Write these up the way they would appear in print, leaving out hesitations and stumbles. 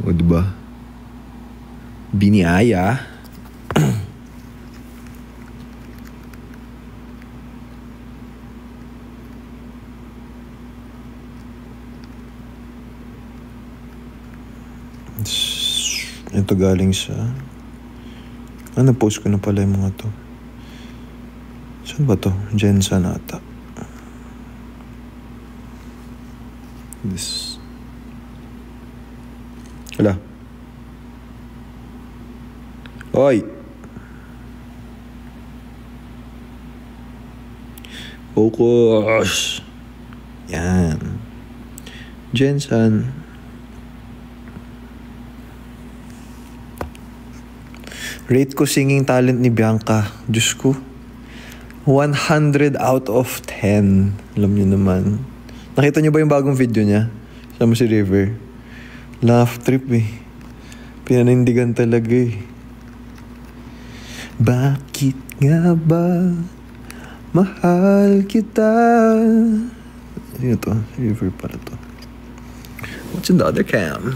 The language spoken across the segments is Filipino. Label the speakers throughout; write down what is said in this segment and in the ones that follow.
Speaker 1: O, diba? Biniaya. Ito galing sa... post ko na pala yung mga to. Saan ba to? Jensen ata. This. Hala. Hoy! Focus! Yan. Jensen. Rate ko singing talent ni Bianca. Diyos ko. 100 out of 10. Alam niyo naman. Nakita niyo ba yung bagong video niya? Sama si River. Laugh trip eh. Pinanindigan talaga eh. Bakit nga ba mahal kita? Ano to? River pala to. What's in the other cam?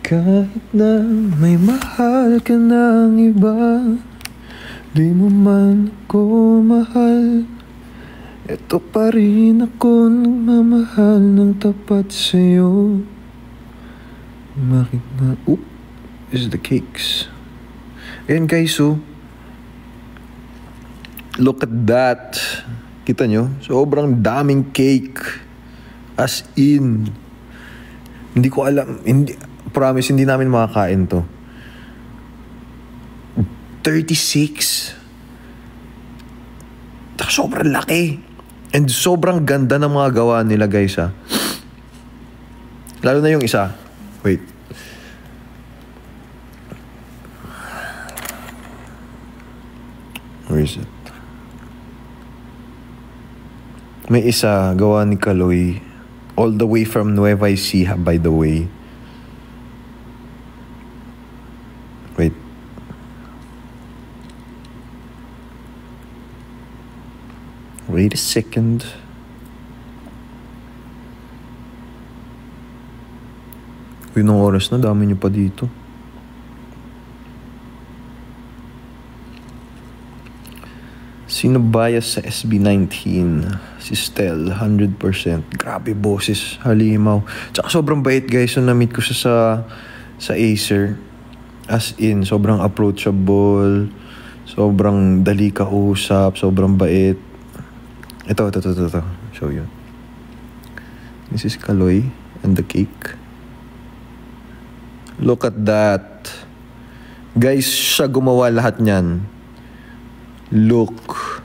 Speaker 1: Kahit na may mahal ka ng iba, di mo man ako mahal, ito pa rin ako nagmamahal ng tapat sa'yo. Bakit na... is the cakes. Ayan guys, so look at that. Kita nyo? Sobrang daming cake. As in, hindi ko alam, promise, hindi namin makakain to. 36. Sobrang laki. And sobrang ganda ng mga gawa nila, guys, ha. Lalo na yung isa. Wait. Where is it? May isa, gawa ni Kaloy. All the way from Nueva Ecija, by the way. Wait. Wait a second. Uy, nung oras na, dami nyo pa dito. Sino bias sa SB19? Si Stel, 100%. Grabe boses, halimaw. Tsaka sobrang bait, guys. So, na-meet ko siya sa Acer. As in, sobrang approachable. Sobrang dali kausap. Sobrang bait. Ito. Show you. This is Kaloy and the cake. Look at that. Guys, siya gumawa lahat niyan. Look.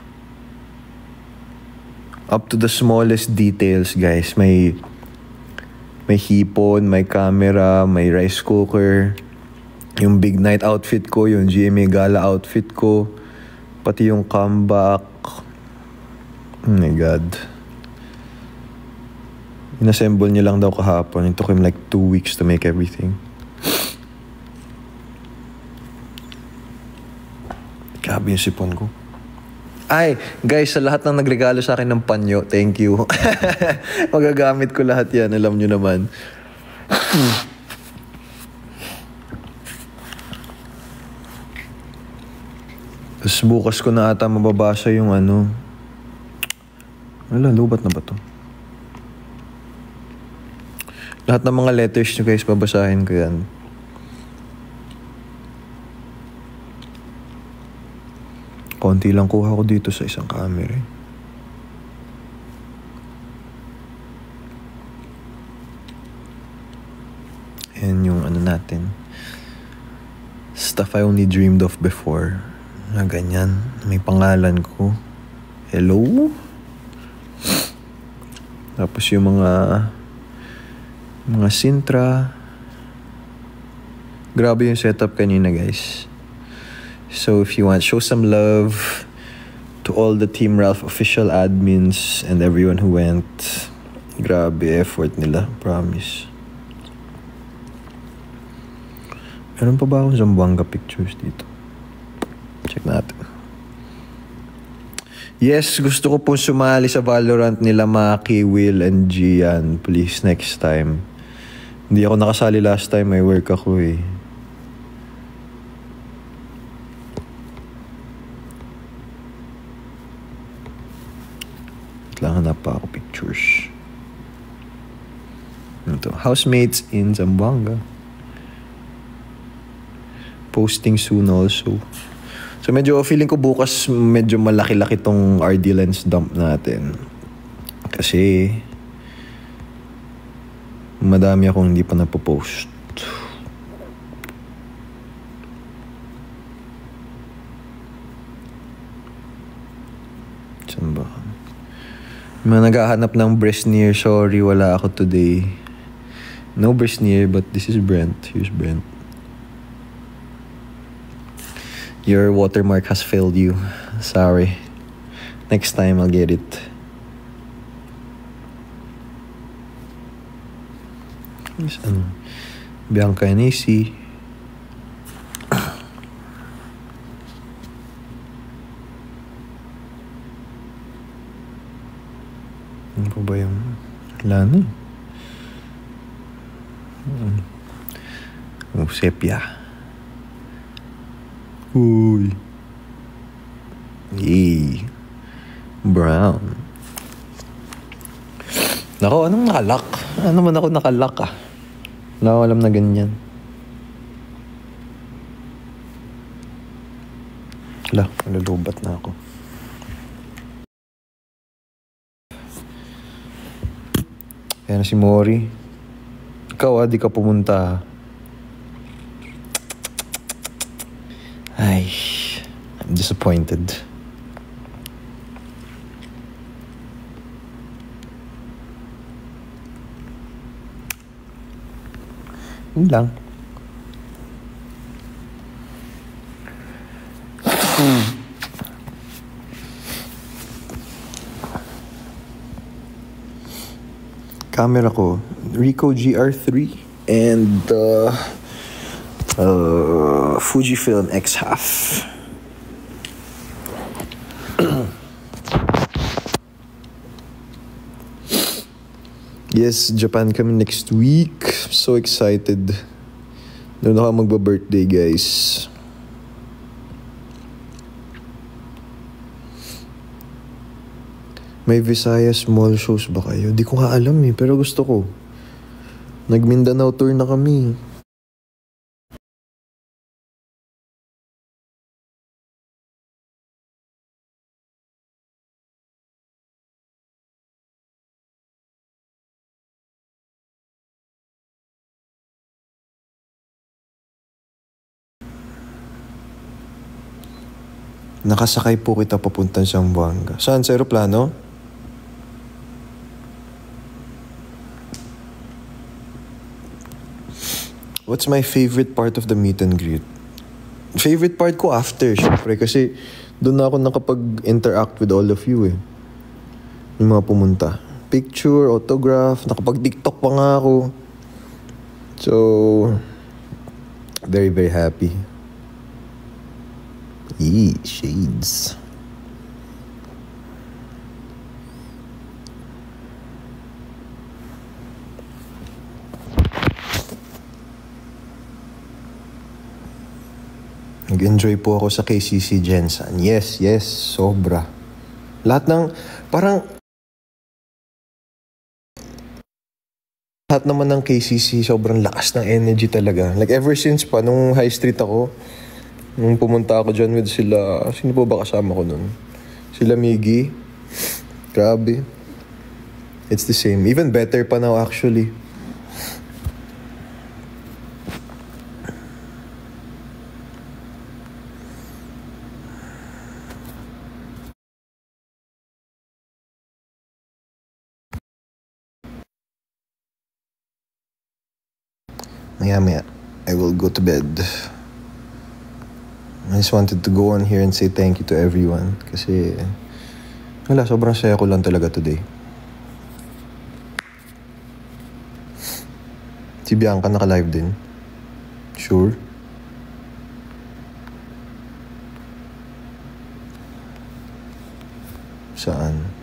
Speaker 1: Up to the smallest details, guys. May hipon, may camera, may rice cooker. Yung big night outfit ko, yung GMA gala outfit ko. Pati yung comeback. Oh my God. Inassemble niya lang daw kahapon. It took him like 2 weeks to make everything. Grabe yung sipon ko. Ay, guys, sa lahat ng nagregalo sa akin ng panyo, thank you. Magagamit ko lahat yan, alam nyo naman. Tapos bukas ko na ata mababasa yung ano. Wala, lubat na ba to? Lahat ng mga letters nyo, guys, babasahin ko yan. Konti lang kuha ko dito sa isang camera. Ayan yung ano natin. Stuff I only dreamed of before. Na ganyan. May pangalan ko. Hello? Tapos yung mga Sintra. Grabe yung setup kanina, guys. So if you want, show some love to all the Team Ralph official admins and everyone who went. Grabe effort nila, promise. Meron pa ba akong Zamboanga pictures dito? Check natin. Yes, gusto ko po sumali sa Valorant nila Maki, Will, and Gian. Please, next time. Hindi ako nakasali last time, may work ako eh. Lang hanap pa ako pictures. Ito, housemates in Zamboanga. Posting soon also. So medyo feeling ko bukas medyo malaki-laki tong RD lens dump natin. Kasi madami akong hindi pa napopost. Saan ba? Mga naghahanap ng Bresneer. Sorry, wala ako today. No Bresneer, but this is Brent. Here's Brent. Your watermark has failed you. Sorry. Next time, I'll get it. Yes, ano? Bianca and AC. Ano pa ba yung... Wala na. Oh, sepia. Uy. Yay. Brown. Nako, anong nakalak? Ano man ako nakalak ah? Wala ko alam na ganyan. Wala, nalulubat na ako. Kaya na si Mori. Ikaw di ka pumunta. Ay, I'm disappointed. Yun lang. Camera ko, Ricoh GR3 and Fujifilm X-Half. Yes, Japan kami next week. So excited. Doon ako magba-birthday, guys. May Visayas mall shows ba kayo? Di ko nga alam eh, pero gusto ko. Nag-Mindanao tour na kami. Nakasakay po kita papunta sa Zamboanga. Saan? Sa aeroplano? What's my favorite part of the meet and greet? Favorite part ko after, syempre. Kasi doon na ako nakapag-interact with all of you eh. Yung mga pumunta. Picture, autograph, nakapag-TikTok pa nga ako. So, very, very happy. Shades. Nag-enjoy po ako sa KCC Gensan. Yes, sobra. Lahat naman ng KCC, sobrang lakas ng energy talaga. Like ever since pa, nung high street ako, nung pumunta ako dyan with sila, sino po ba kasama ko nun? Sila Miggy. Grabe. It's the same. Even better pa now actually. Maya, I will go to bed. I just wanted to go on here and say thank you to everyone. Kasi, wala, sobrang saya ko lang talaga today. Si Bianca naka-live din. Sure. Saan?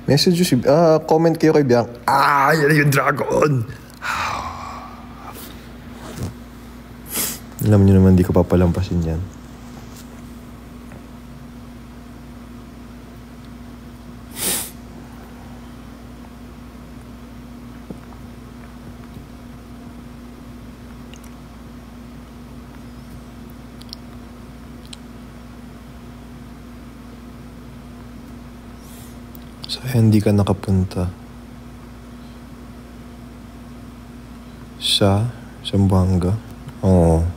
Speaker 1: Message si... comment kayo kay Bianca. Yan yung dragon! Alam niyo naman, di ko papalampasin yan. So, hindi ka nakapunta sa Zamboanga. Oo.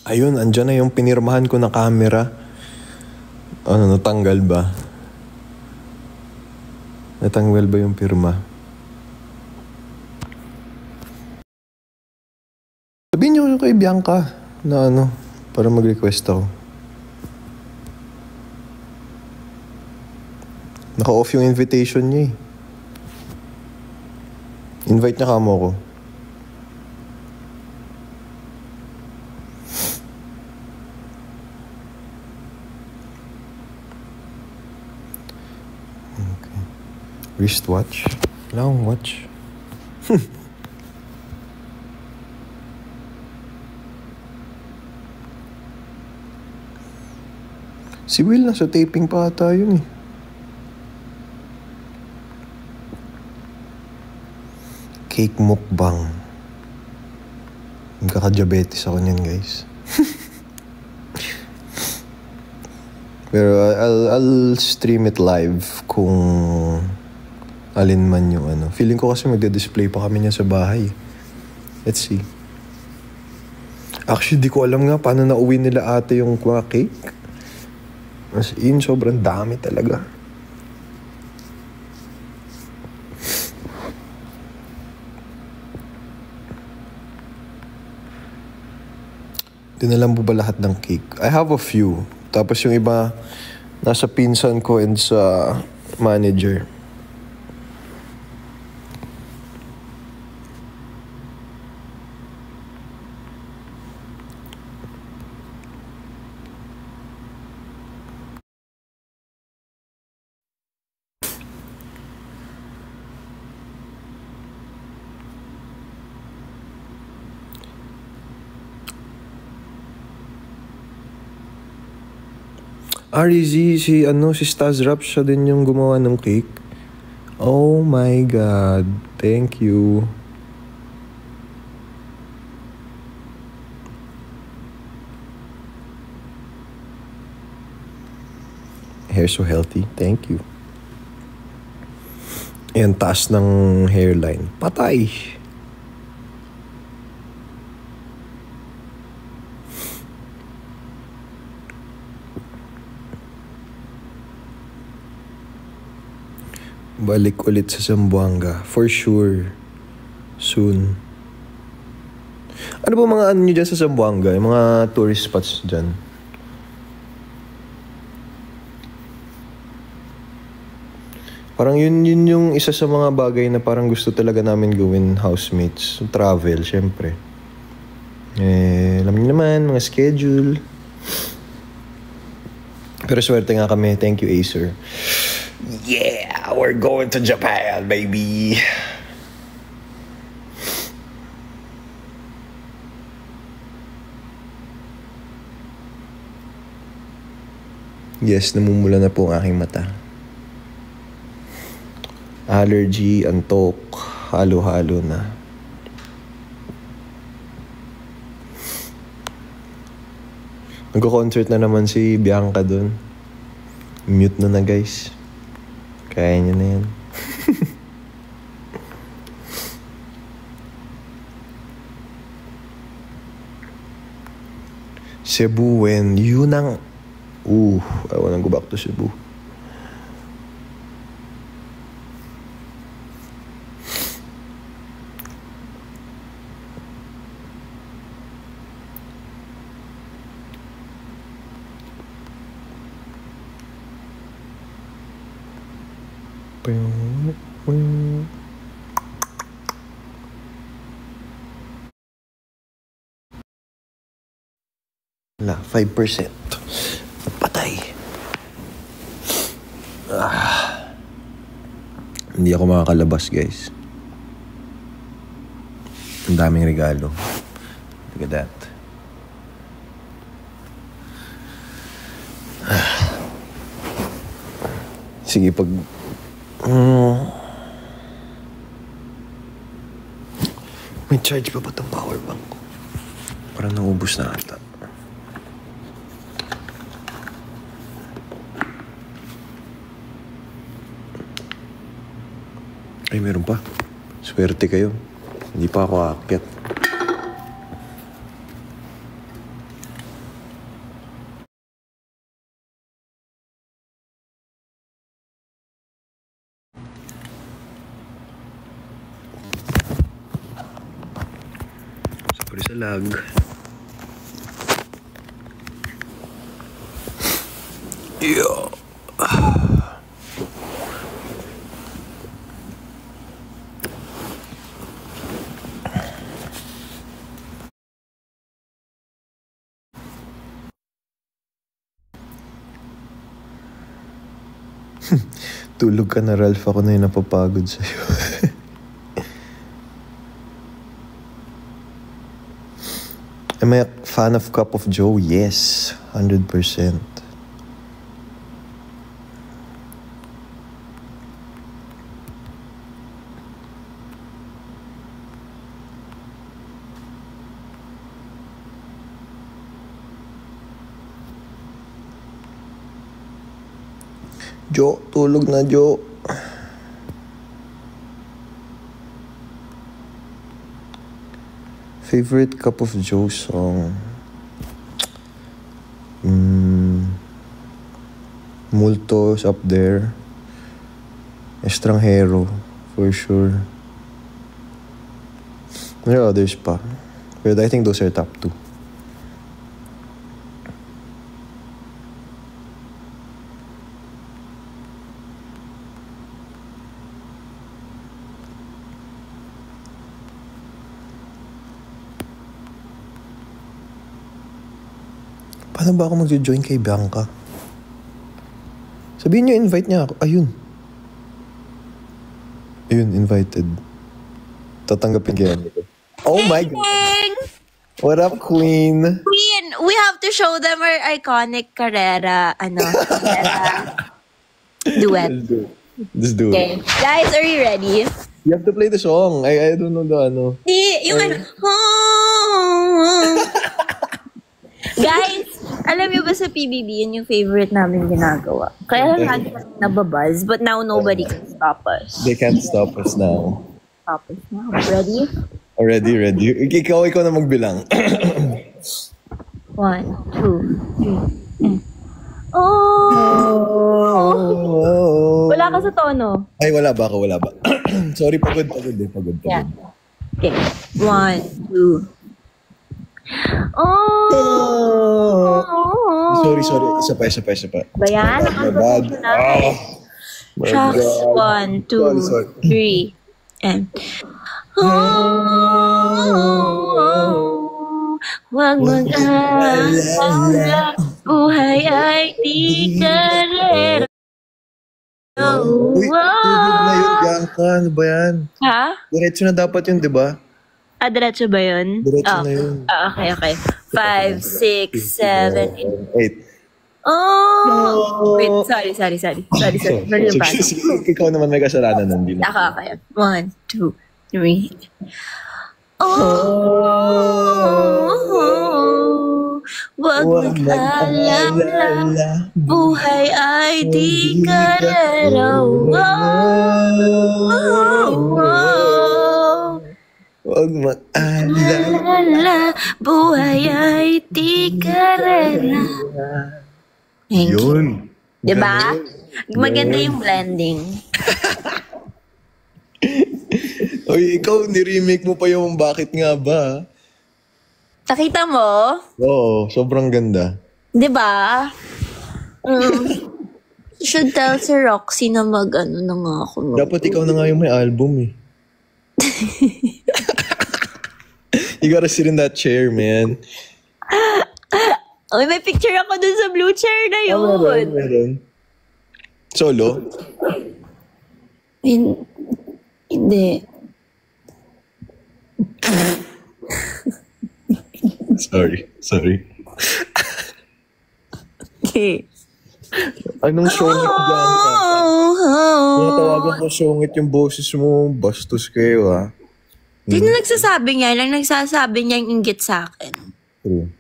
Speaker 1: Ayun, andyan na yung pinirmahan ko na camera. Ano, natanggal ba? Natanggal ba yung pirma? Sabihin niyo kay Bianca na ano, para mag-request ako. Naka-off yung invitation niya eh. Invite niya kamo ko. Okay. Wristwatch? Wala akong watch. Si Will nasa taping pa ata yun eh. Cake mukbang. Magkaka-diabetes ako niyan, guys. Pero I'll stream it live kung alin man yung ano. Feeling ko kasi magde-display pa kami niya sa bahay. Let's see. Actually, di ko alam nga paano nauwi nila ate yung cake. As in, sobrang dami talaga. Dinalam mo ba lahat ng cake? I have a few. Tapos yung iba, nasa pinsan ko and sa manager. RZ, si Staz Rap, siya din yung gumawa ng cake. Oh my God. Thank you. Hair so healthy. Thank you. Ayan, taas ng hairline. Patay. Balik ulit sa Zamboanga. For sure. Soon. Ano ba mga ano nyo dyan sa Zamboanga? Yung mga tourist spots dyan? Parang yun yung isa sa mga bagay na parang gusto talaga namin gawin, housemates. Travel, syempre. Alam niyo naman, mga schedule. Pero swerte nga kami. Thank you, Acer. Yeah, we're going to Japan, baby. Yes, namumula na po ang aking mata. Allergy, antok, halo-halo na. Nagko-concert na naman si Bianca dun. Mute na guys. Kaya niya na yan. Cebu when yun ang... I wanna go back to Cebu. Wala, 5%. Patay. Hindi ako makakalabas, guys. Ang daming regalo. Look at that. Sige, pag... may charge pa ba itong power bank ko? Parang naubos na ata. Ay, meron pa. Swerte kayo. Hindi pa ako aakyat. Sorry sa lag. Yo. Tulog ka na, Ralph. Ako na yung napapagod sa'yo. Am I a fan of Cup of Joe? Yes, 100%. Jo, tulog na, Jo. Favorite Cup of Joe song? Multo's up there. Estranghero, for sure. There are others pa. But I think those are top 2. Paano ba ako mag-join kay Bianca? Sabihin niyo, invite niya ako. Ayun. Ayun, invited. Tatanggapin kaya nito. Oh my God! What up, Queen?
Speaker 2: Queen, we have to show them our iconic Carrera, duet.
Speaker 1: Let's do it.
Speaker 2: Okay. Guys, are you ready?
Speaker 1: You have to play the song. I don't know the ano.
Speaker 2: Yung Guys, alam niyo ba sa PBB, yun yung favorite namin ginagawa. Kaya lagi kami nababuzz, but now nobody can stop us.
Speaker 1: They can't stop us now.
Speaker 2: Stop us now. Ready?
Speaker 1: Ready. Ikaw na magbilang.
Speaker 2: 1, 2, 3. Oh! Wala ka sa tono.
Speaker 1: Ay, wala ba? Sorry, pagod.
Speaker 2: Yeah. Okay. 1, 2.
Speaker 1: Sorry. Isa pa.
Speaker 2: Bayan?
Speaker 1: Bad.
Speaker 2: Shucks. 1, 2, 3. And... Huwag mag-alala, buhay ay di karera.
Speaker 1: Uy, tuhod na yun, Bianca. Ano ba yan?
Speaker 2: Ha?
Speaker 1: Diretso na dapat yun, di ba?
Speaker 2: Diretso ba yun?
Speaker 1: Diretso na yun.
Speaker 2: Okay. 5, 6, 7, 8. Wait, sorry. Mali yung pato.
Speaker 1: Sige, ikaw naman may kasalanan nun.
Speaker 2: Okay. 1, 2, 3. Wag mag-alala, buhay ay di karera.
Speaker 1: Wag mag-alala,
Speaker 2: buhay ay di karera.
Speaker 1: Yun.
Speaker 2: Diba? Maganda yung blending.
Speaker 1: Oy, ikaw, ni-remake mo pa yung Bakit Nga Ba?
Speaker 2: Nakita mo?
Speaker 1: Oo, sobrang ganda.
Speaker 2: Diba? Should tell si Roxy na mag-ano na nga ako.
Speaker 1: Dapat ikaw na nga yung may album eh. You gotta sit in that chair, man.
Speaker 2: Okay, may picture ako dun sa blue chair na yun.
Speaker 1: Meron. Solo?
Speaker 2: Hindi.
Speaker 1: Sorry.
Speaker 2: Okay.
Speaker 1: Anong sungit dyan ka? Tinatawagan ko sungit yung boses mo. Bastos kayo, ha?
Speaker 2: Sino nagsasabi niya? Lang nagsasabi niya yung inggit sa akin.
Speaker 1: True.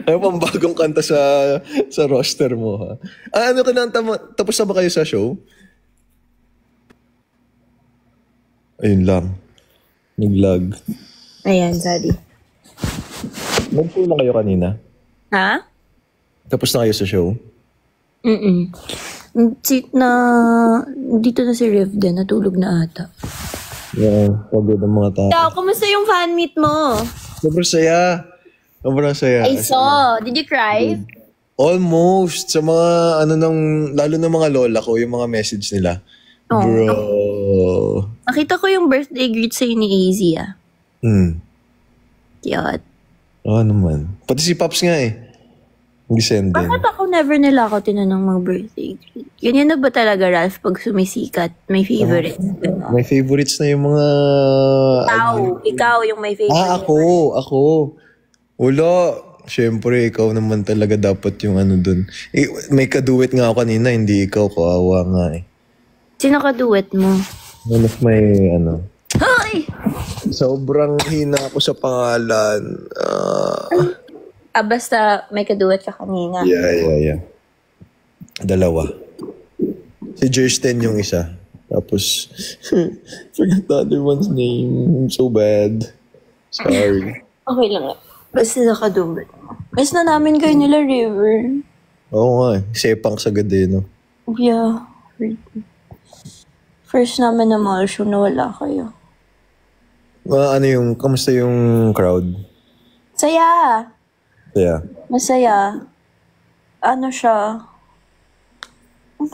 Speaker 1: Ano pang bagong kanta sa roster mo, ha? Ano ka na, tapos na ba kayo sa show? Ayun lang. Nag-lag.
Speaker 2: Ayan, sorry.
Speaker 1: Nag-show na kayo kanina?
Speaker 2: Ha?
Speaker 1: Tapos na kayo sa show?
Speaker 2: Dito na si Riv din, natulog na ata.
Speaker 1: Yeah, pagod ang mga tao.
Speaker 2: Ikaw, kumusta yung fan meet mo?
Speaker 1: Sobrang saya.
Speaker 2: I saw. Did you cry?
Speaker 1: Almost. Sa mga, lalo na mga lola ko, yung mga message nila.
Speaker 2: Oh.
Speaker 1: Bro.
Speaker 2: Nakita ko yung birthday greet sa'yo ni AZ, ah. Cute.
Speaker 1: Naman. Pati si Pops nga eh. Gisend din.
Speaker 2: Bakit ako never nila ako tinanong mag-birthday greet? Ganyan na ba talaga, Ralph, pag sumisikat? May favorites?
Speaker 1: May favorites na yung mga...
Speaker 2: Ikaw yung may favorite.
Speaker 1: Ako. Wala. Siyempre, ikaw naman talaga dapat yung dun. May kaduet nga ako kanina, hindi ikaw. Kawawa nga eh.
Speaker 2: Sino kaduet mo?
Speaker 1: Mas may
Speaker 2: Hoy!
Speaker 1: Sobrang hina ako sa pangalan.
Speaker 2: Basta may kaduet ka kanina.
Speaker 1: Yeah. Dalawa. Si Jersten yung isa. Tapos, forgot the other one's name. I'm so bad. Sorry.
Speaker 2: Okay lang nga. Basta nakaduet mo. Basta na namin kayo nila, River.
Speaker 1: Oo nga eh. Sepang sagad eh, no?
Speaker 2: Yeah. First namin na mall show na wala kayo.
Speaker 1: Kamusta yung crowd?
Speaker 2: Saya!
Speaker 1: Yeah.
Speaker 2: Masaya. Siya?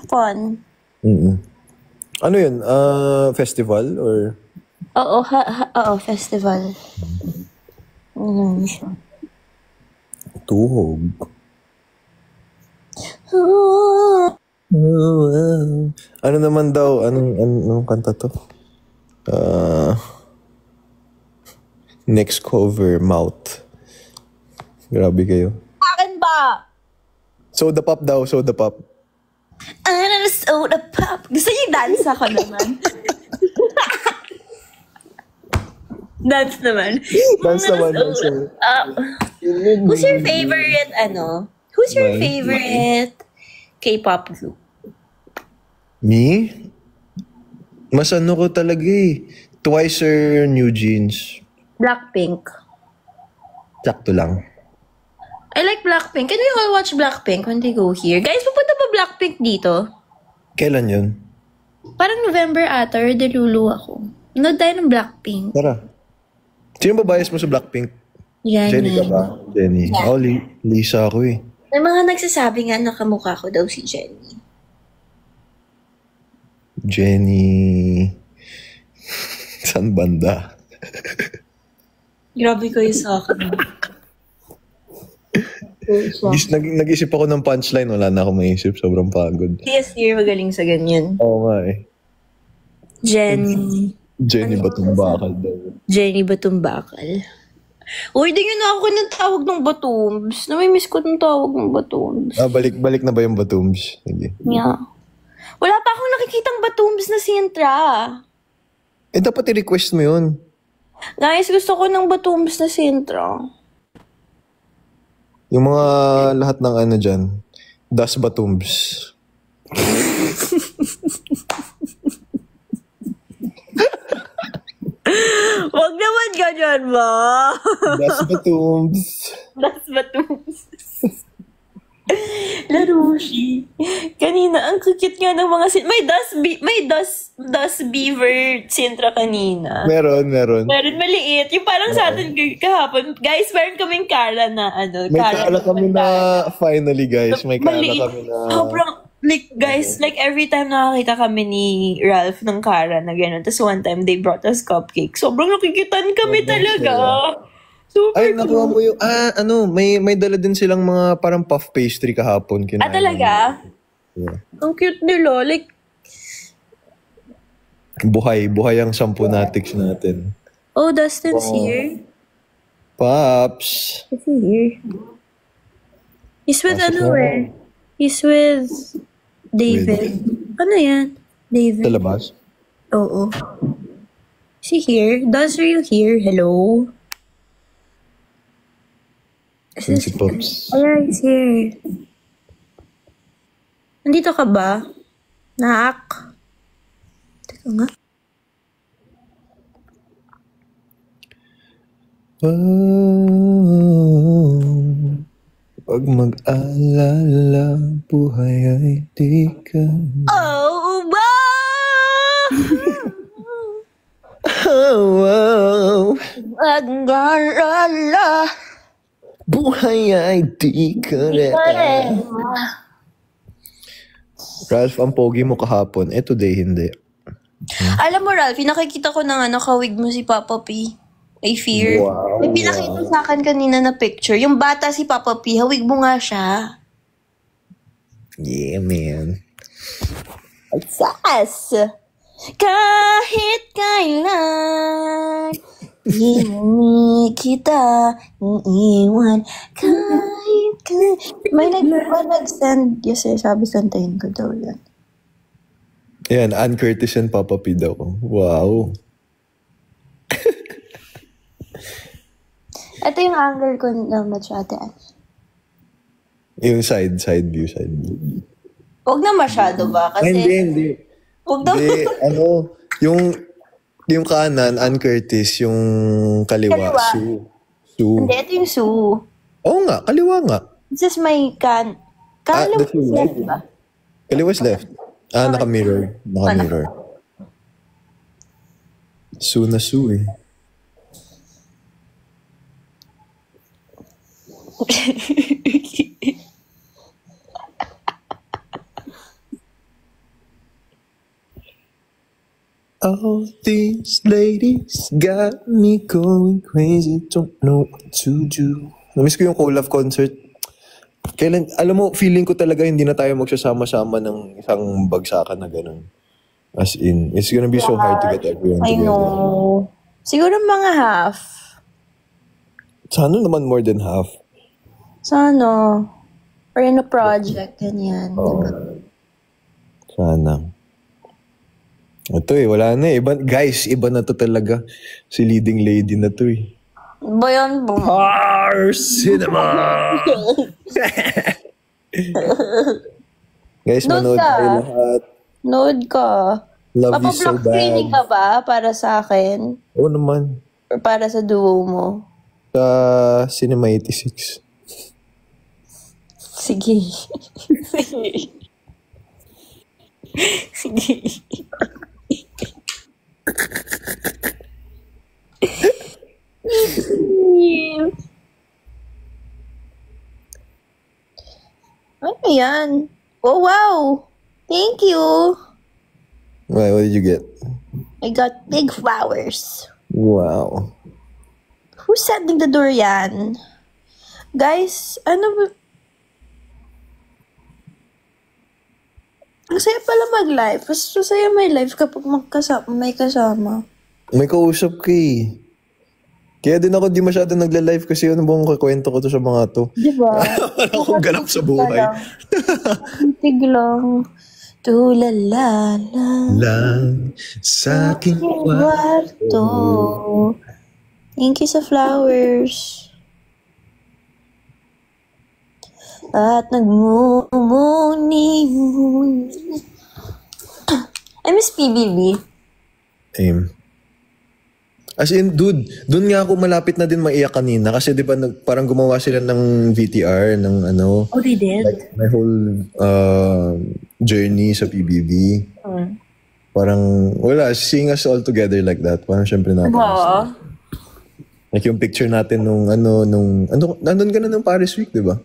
Speaker 2: Fun.
Speaker 1: Ano yun? Festival or?
Speaker 2: Oo, festival. Siya.
Speaker 1: Tuhog. Ano naman daw? Anong kanta to? Next cover, Mouth. Grabe kayo.
Speaker 2: Akin ba?
Speaker 1: Soda Pop daw, Soda Pop.
Speaker 2: Soda Pop. Gusto niyo dance ako naman? Dance naman. Who's your favorite, Who's your favorite K-pop group?
Speaker 1: Me? Mas ko talaga eh. Twice or New Jeans.
Speaker 2: Blackpink.
Speaker 1: Sakto lang.
Speaker 2: I like Blackpink. Can we all watch Blackpink when they go here? Guys, pupunta ba Blackpink dito?
Speaker 1: Kailan yun?
Speaker 2: Parang November ata or delulu ako. Nanood tayo ng Blackpink.
Speaker 1: Tara. Sino ba bias mo sa Blackpink? Jennie ka ba? Jennie. Yeah. Lisa ako eh.
Speaker 2: May mga nagsasabi nga na kamukha ko daw si Jennie.
Speaker 1: Jennie. San banda?
Speaker 2: Grabe kayo sa akin.
Speaker 1: Nag-isip ako ng punchline. Wala na ako maisip. Sobrang pagod.
Speaker 2: Yes, you're magaling sa ganyan.
Speaker 1: Oo nga eh. Jennie Batumbakal daw.
Speaker 2: Jennie Batumbakal. Uy, di yun ako ng tawag ng Batumbs. Namimiss ko ng tawag ng Batumbs.
Speaker 1: Balik na ba yung Batumbs? Sige.
Speaker 2: Yeah. Wala pa akong nakikitang Batumbs na Sintra.
Speaker 1: Dapat i-request mo yun.
Speaker 2: Guys, gusto ko ng Batumbs na Sintra.
Speaker 1: Yung mga lahat ng dyan. Das Batumbs.
Speaker 2: Wag naman ganyan ba?
Speaker 1: Das Batumbs.
Speaker 2: Das Batumbs. Larushi. Kanina, ang cute nga ng mga may Das Beaver Sintra kanina.
Speaker 1: Meron.
Speaker 2: Meron maliit. Yung parang sa atin kahapon. Guys, meron kaming Kara na
Speaker 1: May Kara kami na finally guys. May Kara
Speaker 2: maliit.
Speaker 1: kami na.
Speaker 2: Like, guys, like every time nakakita kami ni Ralph ng Kara na gano'n, tapos one time they brought us cupcakes. Sobrang nakikitan kami talaga. Super
Speaker 1: Ay, nakuha mo yung, may dala din silang mga parang puff pastry kahapon.
Speaker 2: talaga?
Speaker 1: Yeah.
Speaker 2: Ang cute nila. Like,
Speaker 1: Buhay ang 10 natics natin.
Speaker 2: oh, Dustin's here.
Speaker 1: Pops.
Speaker 2: Is he here? He's with He's with David. Ano yan? David.
Speaker 1: Sa labas?
Speaker 2: Oo. Is he here? Dust, are you here? Hello?
Speaker 1: Si Pops.
Speaker 2: Oh, yeah, he's here. Nandito ka ba? Nak? Teka nga.
Speaker 1: Pag mag-alala, buhay ay di ka.
Speaker 2: Oh, wow!
Speaker 1: Oh, wow.
Speaker 2: Mag-alala.
Speaker 1: Buhay ay di ka rin. Ralph, ang pogi mo kahapon. Today, hindi.
Speaker 2: Alam mo, Ralph, nakikita ko na nakawig mo si Papa P. I fear.
Speaker 1: Wow,
Speaker 2: May pinakita sa akin kanina na picture. Yung bata si Papa P, hawig mo nga siya.
Speaker 1: Yeah, man.
Speaker 2: Sas! Kahit kailan, hindi kita iiwan. Kahit kailan. May nag-send. Yes, sabi santayin ko daw yan.
Speaker 1: Yan, Ann Curtis and Papa P daw. Wow.
Speaker 2: Ito yung angle ko ng masyate.
Speaker 1: Yung side view.
Speaker 2: Huwag na masyado ba? Kasi,
Speaker 1: Hindi.
Speaker 2: huwag na.
Speaker 1: Hindi, yung kanan, Ann Curtis, yung kaliwa, Sue.
Speaker 2: Hindi, ito yung Sue.
Speaker 1: Oo nga, kaliwa nga.
Speaker 2: This is my kaliwa
Speaker 1: that's your
Speaker 2: left
Speaker 1: right.
Speaker 2: ba?
Speaker 1: Kaliwa's left. Naka-mirror. Sue na Sue eh. All these ladies got me going crazy, don't know what to do. Namiss ko yung Colaf concert. Kailan, alam mo, feeling ko talaga hindi na tayo magsasama-sama ng isang bagsakan na ganun. As in, it's gonna be so hard to get everyone
Speaker 2: I
Speaker 1: together.
Speaker 2: know. Siguro mga half.
Speaker 1: Sana naman more than half.
Speaker 2: Sana. Or in a project, ganyan.
Speaker 1: Oo.
Speaker 2: Diba?
Speaker 1: Sana. Ito wala na eh. Iba na to talaga. Si leading lady na to eh.
Speaker 2: Ba yan?
Speaker 1: Our cinema! Guys,
Speaker 2: Nood
Speaker 1: manood
Speaker 2: ka.
Speaker 1: tayo lahat.
Speaker 2: Nood ka.
Speaker 1: Love you so
Speaker 2: Mapa-block screening
Speaker 1: bad.
Speaker 2: ka ba para sa akin?
Speaker 1: Oo naman.
Speaker 2: Or para sa duo mo?
Speaker 1: Sa Cinema 86.
Speaker 2: Sige. Sige. Ano yan? Oh, wow! Thank you!
Speaker 1: Why, what did you get?
Speaker 2: I got big flowers.
Speaker 1: Wow.
Speaker 2: Who's sending the durian? Guys, ano ba? Ang saya pala mag-live. Mas masaya may live kapag may kasama.
Speaker 1: May kausap ka eh. Kaya din ako di masyado nagla-live kasi ano bang kakwento ko to sa mga to.
Speaker 2: Diba?
Speaker 1: Wala akong ganap sa buhay.
Speaker 2: Tig lang. Tulala
Speaker 1: Lang sa aking
Speaker 2: kwarto. Thank you sa flowers. At nagmumuni. I miss PBB.
Speaker 1: Same. As in, dude, dun nga ako malapit na din maiyak kanina kasi di ba parang gumawa sila ng VTR ng ano.
Speaker 2: Oh, they did?
Speaker 1: Like, my whole journey sa PBB. Parang, wala, seeing us all together like that. Parang syempre natin.
Speaker 2: Wow.
Speaker 1: Like yung picture natin nung nandun ka na ng Paris Week, di ba?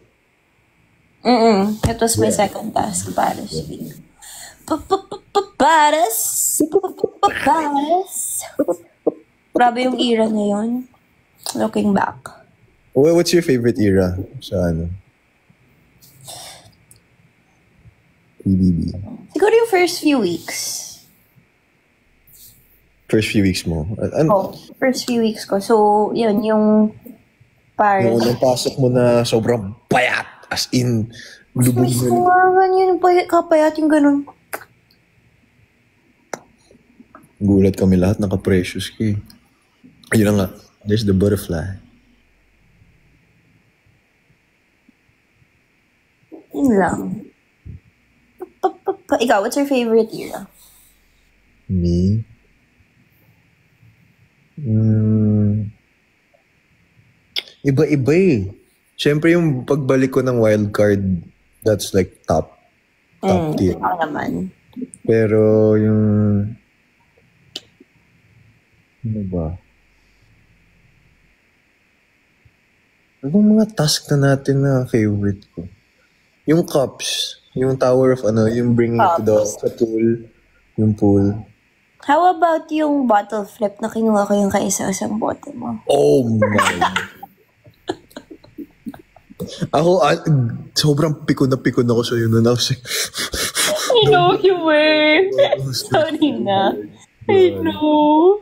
Speaker 2: It was my second task, Paris week. Paris! Paris! Grabe yung era ngayon. Looking back.
Speaker 1: Well, what's your favorite era sa ano? PBB.
Speaker 2: Siguro yung first few weeks.
Speaker 1: First few weeks mo?
Speaker 2: First few weeks ko. So, yun, yung Paris.
Speaker 1: Yung unang pasok mo na sobrang payat. As in, lubog
Speaker 2: Mas kumangan yun, kapayat yung ganun.
Speaker 1: Gulat kami lahat, naka-precious ka eh. Ayun na nga, there's the butterfly.
Speaker 2: Yun lang. Ikaw, what's your favorite era?
Speaker 1: Me? Iba-iba eh. Siyempre yung pagbalik ko ng wildcard, that's like top tier.
Speaker 2: Ako naman.
Speaker 1: Pero yung... Ano ba? Anong mga task na natin na favorite ko? Yung cups, yung tower of yung bringing it to the pool, yung pool.
Speaker 2: How about yung bottle flip na kinuha ko yung kaisa-isang bote mo?
Speaker 1: Oh my. Ako, sobrang pikon ako sa yun. I was like,
Speaker 2: I know you were. Sorry na. I know.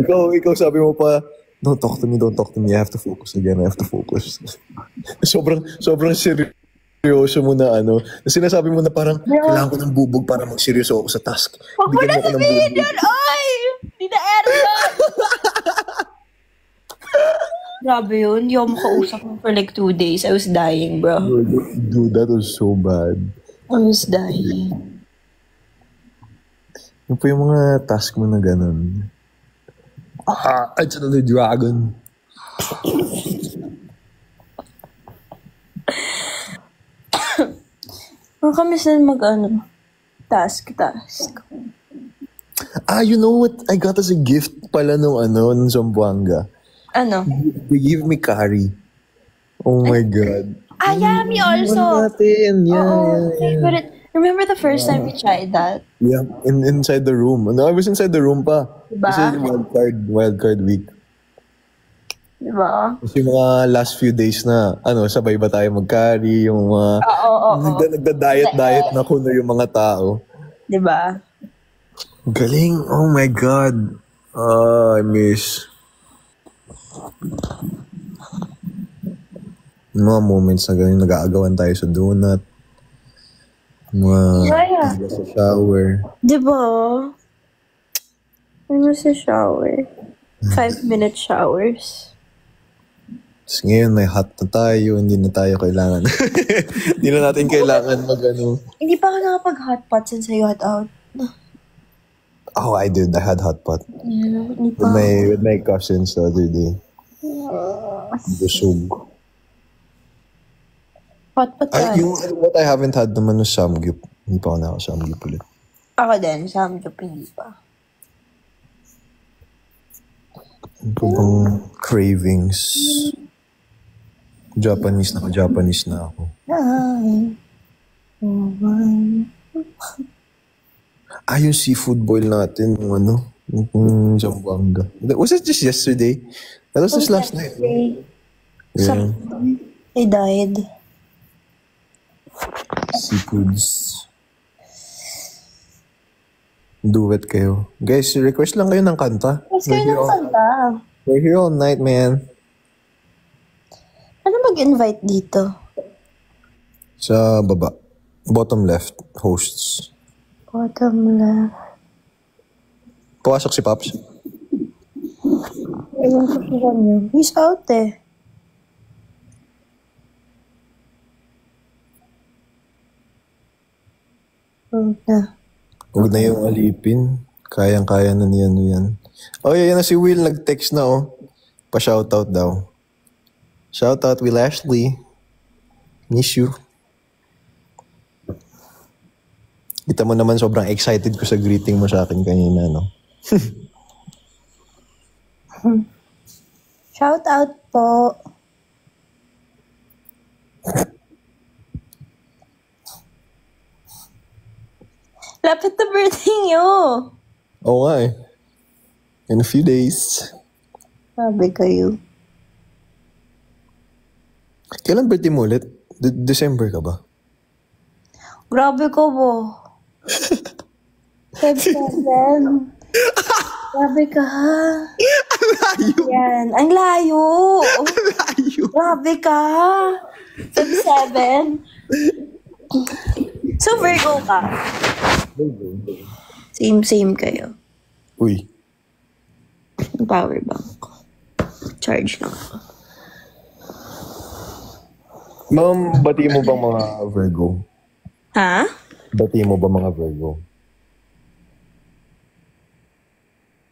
Speaker 1: ikaw sabi mo pa, don't talk to me. I have to focus again. sobrang seryoso mo na sinasabi mo na parang kailangan ko ng bubog para magseryoso ako sa task.
Speaker 2: Huwag mo na sabihin yun, oy! Hindi na Erdogan! Grabe yun. Hindi ako makausap mo for like 2 days. I was dying, bro.
Speaker 1: Dude, that was so bad.
Speaker 2: I was dying.
Speaker 1: Yung po yung mga task mo na ganun. It's another dragon.
Speaker 2: Ang kamis na task.
Speaker 1: You know what? I got as a gift pala nung Zamboanga.
Speaker 2: Ano?
Speaker 1: They give me curry. Oh my God.
Speaker 2: Yeah, me also.
Speaker 1: Natin. Yeah.
Speaker 2: Favorite. Remember the first time we tried that?
Speaker 1: Yeah, inside the room. No, I was inside the room pa.
Speaker 2: Diba?
Speaker 1: Kasi wildcard week.
Speaker 2: Diba?
Speaker 1: Kasi yung mga last few days na, sabay ba tayo mag-carry, yung mga, nagda-diet na kuno yung mga tao.
Speaker 2: Diba?
Speaker 1: Galing. Oh my God. I miss. Mga moments na ganyan, nag-aagawan tayo sa donut. Mga sa shower.
Speaker 2: Diba? Sa shower. 5-minute showers.
Speaker 1: Tapos ngayon may hot na tayo, hindi na tayo kailangan. Hindi na natin kailangan
Speaker 2: Hindi pa ako nakapag-hot pot since I got out.
Speaker 1: Oh, I did. I had hot pot.
Speaker 2: Yeah, hindi pa.
Speaker 1: With my cousins the other day. Busog.
Speaker 2: Hot pot
Speaker 1: Yung what I haven't had naman was samgyup. Hindi pa ako naka-samgyup ulit.
Speaker 2: Ako din, samgyup hindi pa.
Speaker 1: Ano pa bang cravings? Japanese na ako. Yung seafood boil natin, yung Zamboanga. Was it just yesterday? That was just last night. Yeah.
Speaker 2: I died.
Speaker 1: Seafoods. Duet kayo. Guys, request lang kayo ng kanta. We're here all night, man.
Speaker 2: Ano mag-invite dito?
Speaker 1: Sa baba. Bottom left, hosts.
Speaker 2: Bottom left.
Speaker 1: Puwasok si Pops.
Speaker 2: Ewan ko siya niyo. He's out eh.
Speaker 1: Huwag na yung alipin. Kayang-kaya na niyan yan. Oh, yan na si Will. Nag-text na Pa-shoutout daw. Shoutout Will Ashley. Miss you. Kita mo naman sobrang excited ko sa greeting mo sa akin kanina, no?
Speaker 2: Shout out po. Lapit na birthday niyo.
Speaker 1: Oo nga eh. In a few days.
Speaker 2: Sabi kayo.
Speaker 1: Kailan birthday mo ulit? December ka ba?
Speaker 2: Grabe ko po. Feb 7. Grabe ka.
Speaker 1: Ang layo!
Speaker 2: Yan. Ang layo.
Speaker 1: Ang layo!
Speaker 2: Grabe ka. Feb 7. So, Virgo ka. Same kayo.
Speaker 1: Uy.
Speaker 2: Power bank. Charge lang ako.
Speaker 1: Ma'am, bati mo bang mga Virgo?
Speaker 2: Ha?
Speaker 1: Bati mo ba mga Virgo?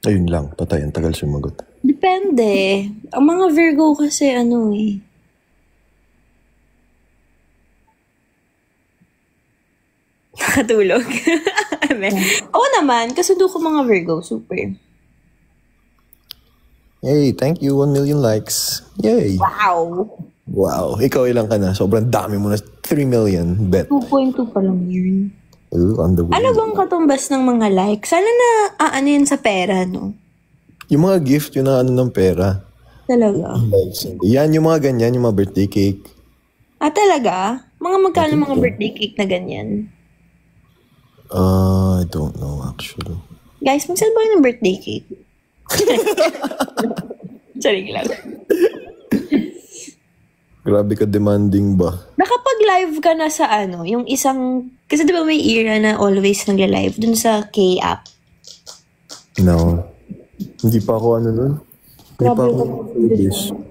Speaker 1: Ayun lang, patay. Ang tagal sumagot.
Speaker 2: Depende. Ang mga Virgo kasi ano eh. Nakatulog. Oo naman, kasundo ko mga Virgo. Super.
Speaker 1: Hey, thank you. 1 million likes. Yay!
Speaker 2: Wow!
Speaker 1: Wow. Ikaw ilang ka na? Sobrang dami mo na. 3 million. Bet.
Speaker 2: 2.2 pa lang yun.
Speaker 1: Ooh, on the way.
Speaker 2: Ano bang katumbas ng mga likes? Sana na ano yun sa pera, no?
Speaker 1: Yung mga gift, yun na ano ng pera.
Speaker 2: Talaga.
Speaker 1: Likes. Yan, yung mga ganyan, yung mga birthday cake.
Speaker 2: Ah, talaga? Mga magkano mga birthday cake na ganyan?
Speaker 1: I don't know actually.
Speaker 2: Guys, mag-sell ba kayo ng birthday cake? Sorry lang.
Speaker 1: Grabe ka demanding ba?
Speaker 2: Nakapag-live ka na sa ano, yung isang, kasi di ba may era na always nagla-live dun sa K-app?
Speaker 1: No. Hindi pa ako ano nun. Hindi pa ako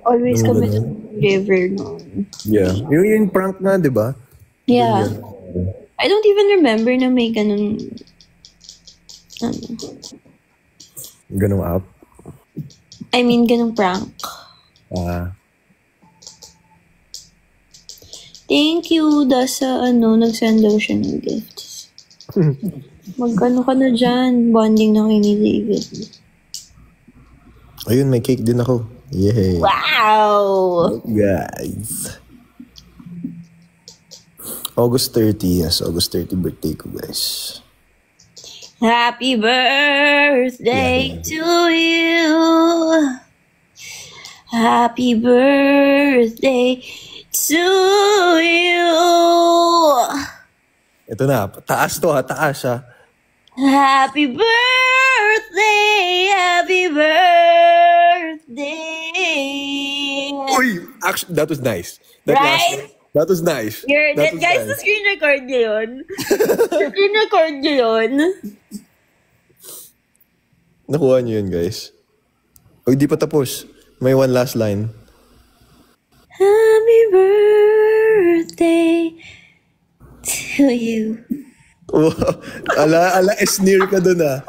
Speaker 2: always kami sa river noon.
Speaker 1: Yeah. Yung prank nga, di ba?
Speaker 2: Yeah. I don't even remember na may ganun, ano.
Speaker 1: Ganong app?
Speaker 2: I mean, ganung prank. Thank you, sa ano, nag-send daw siya ng gifts. Magkano ka na dyan? Bonding na kayo ni David.
Speaker 1: Ayun, may cake din ako. Yay.
Speaker 2: Wow!
Speaker 1: Guys. August 30. Yes, August 30 birthday ko, guys.
Speaker 2: Happy birthday to you. Happy birthday to you.
Speaker 1: Ito na, taas to ha, taas ha.
Speaker 2: Happy birthday, happy birthday.
Speaker 1: Uy, actually, that was nice.
Speaker 2: Right?
Speaker 1: That was nice.
Speaker 2: That guys, nice. Screen record niyo yun. Screen record niyo yun.
Speaker 1: Nakuha niyo yun, guys. O, di pa tapos. May one last line.
Speaker 2: Happy birthday to you.
Speaker 1: Oh, ala, sneer ka dun ah.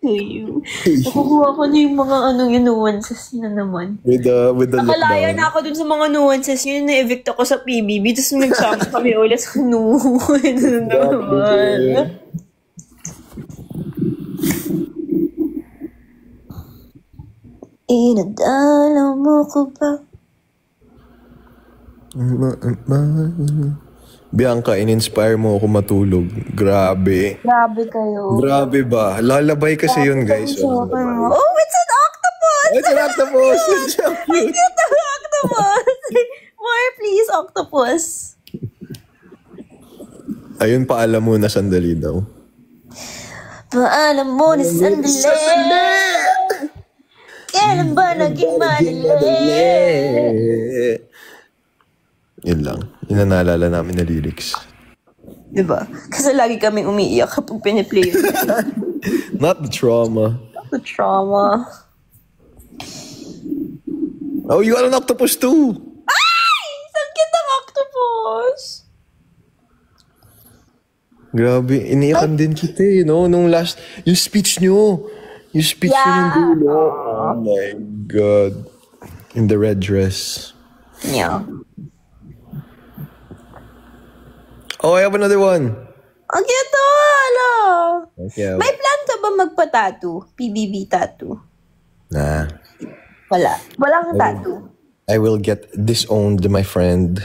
Speaker 2: To you. Nakukuha ko na yung mga yung nuances na naman.
Speaker 1: With the
Speaker 2: nakalaya na ako dun sa mga nuances. Yun na-evict ako sa PBB. Tapos nagsama kami ulit sa nuances naman. Inadala mo ko ba?
Speaker 1: Bianca, in-inspire mo ako matulog. Grabe.
Speaker 2: Grabe kayo.
Speaker 1: Grabe ba? Lalabay kasi yun, guys.
Speaker 2: Oh, it's an octopus!
Speaker 1: It's an octopus! It's so cute!
Speaker 2: It's an octopus! More, please, octopus.
Speaker 1: Ayun, paalam mo na sandali daw.
Speaker 2: Paalam mo na sandali. Kailan ba naging madali?
Speaker 1: Yun lang. Yun na naalala namin na lyrics.
Speaker 2: Diba? Kasi lagi kami umiiyak kapag piniplay yun.
Speaker 1: Not the trauma.
Speaker 2: Not the trauma.
Speaker 1: Oh, you got an octopus too!
Speaker 2: Ay! Sakit ang octopus!
Speaker 1: Grabe, iniyakan din kita eh, no? Nung last, yung speech nyo. Yung speech nyo ng dulo. Oh my God. In the red dress.
Speaker 2: Yeah.
Speaker 1: Oh, I have another one.
Speaker 2: Ang cute, hala.
Speaker 1: Okay.
Speaker 2: May plan ka ba magpa-tattoo? PBB tattoo?
Speaker 1: Nah.
Speaker 2: Wala. Walang tattoo.
Speaker 1: I will get disowned, my friend.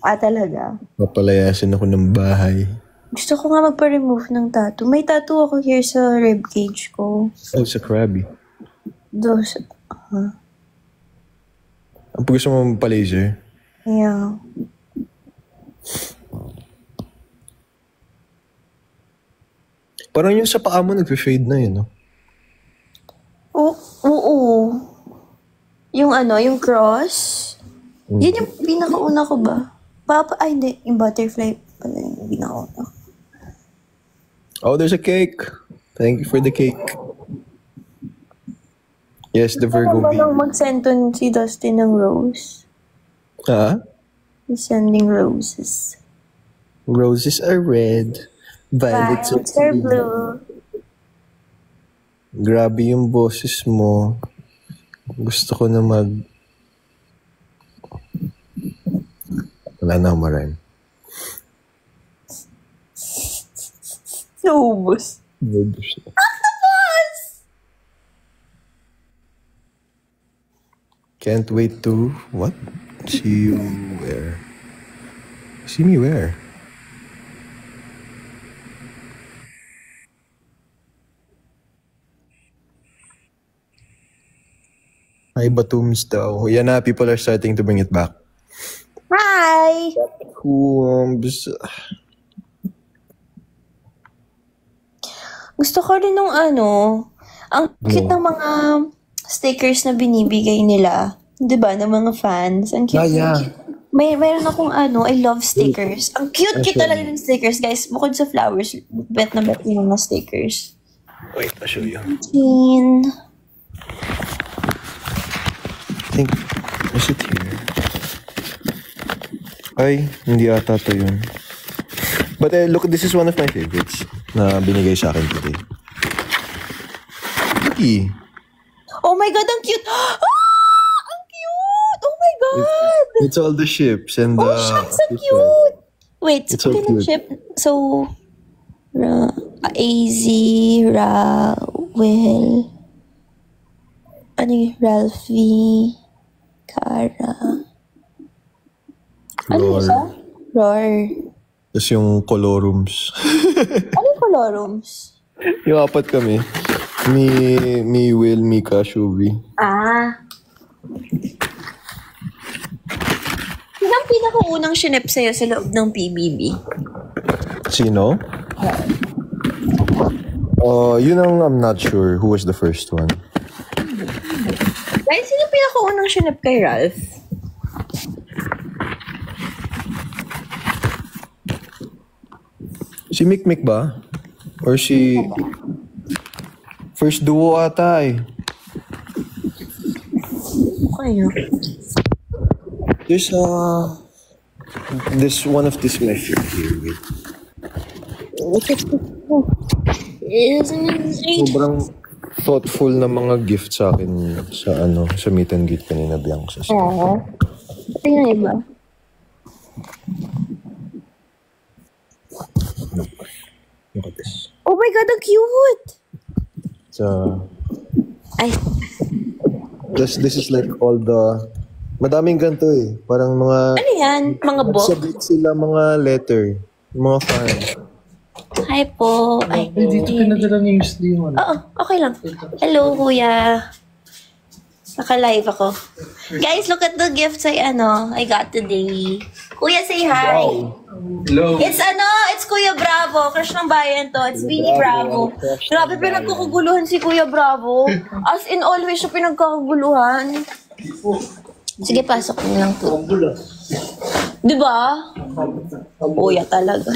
Speaker 2: Talaga?
Speaker 1: Papalayasin ako ng bahay.
Speaker 2: Gusto ko nga magpa-remove ng tattoo. May tattoo ako here sa ribcage ko.
Speaker 1: Oh, sa Krabby.
Speaker 2: Dos.
Speaker 1: Ang gusto mo magpa-laser?
Speaker 2: Yeah.
Speaker 1: Parang yung sa paa mo nag-fade na yun, no?
Speaker 2: Oo. Yung yung cross. Yun yung pinakauna ko ba? Hindi. Yung butterfly pala yung pinakauna.
Speaker 1: Oh, there's a cake. Thank you for the cake. Yes, the Virgo
Speaker 2: Ano ba
Speaker 1: baby.
Speaker 2: nang mag-send to si Dustin ng rose? He's sending roses.
Speaker 1: Roses are red. Violets
Speaker 2: are blue.
Speaker 1: Grabe yung boses mo. Gusto ko na Wala na akong marime.
Speaker 2: Naubos.
Speaker 1: Naubos na. Can't wait to... What? See you where? See me where? Hi, Batums daw. Yan na, people are starting to bring it back.
Speaker 2: Hi! Gusto ko rin nung ang cute ng mga stickers na binibigay nila. 'Di ba? Ng mga fans. Ang cute.
Speaker 1: Yeah.
Speaker 2: Mayroon akong I love stickers. Ang cute talaga ng stickers, guys. Bukod sa flowers, bet yung mga stickers.
Speaker 1: Wait, I'll show you. I think, is it here? Ay, hindi ata to yun. But look, this is one of my favorites na binigay sa akin today. Cookie.
Speaker 2: Oh my God, ang cute! Ang cute! Oh my God!
Speaker 1: It's all the ships and the...
Speaker 2: Shucks, ang cute! Wait,
Speaker 1: It's so
Speaker 2: sabi ng
Speaker 1: cute.
Speaker 2: ship. So, AZ, Will, Ralphie, Cara. Ano isa? Roar.
Speaker 1: Tapos yung colorums.
Speaker 2: Anong colorums?
Speaker 1: Yung apat kami. Me, Will, Mika, Shubi.
Speaker 2: Sino ang pinakaunang shinip sa'yo sa loob ng PBB?
Speaker 1: Sino? Yun ang I'm not sure who was the first one.
Speaker 2: Guys, sino ang pinakaunang shinip kay Ralph?
Speaker 1: Si Mikmik ba? Or si... First duo ata eh.
Speaker 2: Kaya?
Speaker 1: There's this one of this measure here. Wait. Sobrang thoughtful na mga gift sa akin sa meet and greet kanina, Bianca.
Speaker 2: Oo. Tingnan iba.
Speaker 1: Look at this.
Speaker 2: Oh my God, ang cute! Ay.
Speaker 1: This is like all the... Madaming ganito eh. Parang mga...
Speaker 2: Ano yan? Mga book?
Speaker 1: Nagsabit sila mga letter. Mga fan.
Speaker 2: Hi po. Ay,
Speaker 3: Dito pinadala ni Miss D yung
Speaker 2: Oo, okay lang. Hello, kuya. Naka-live ako. Guys, look at the gifts I got today. Kuya, say hi.
Speaker 3: Hello.
Speaker 2: It's Kuya Bravo. Crush ng bayan to. It's Beanie Bravo. Grabe, pinagkakaguluhan si Kuya Bravo. As in always siya pinagkakaguluhan. Sige, pasok mo lang to. Diba? Kuya talaga.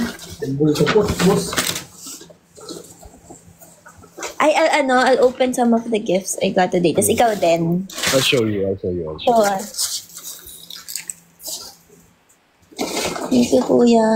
Speaker 2: I'll open some of the gifts I got today. Tapos ikaw din.
Speaker 1: I'll show you.
Speaker 2: Show us. Thank you, Kuya.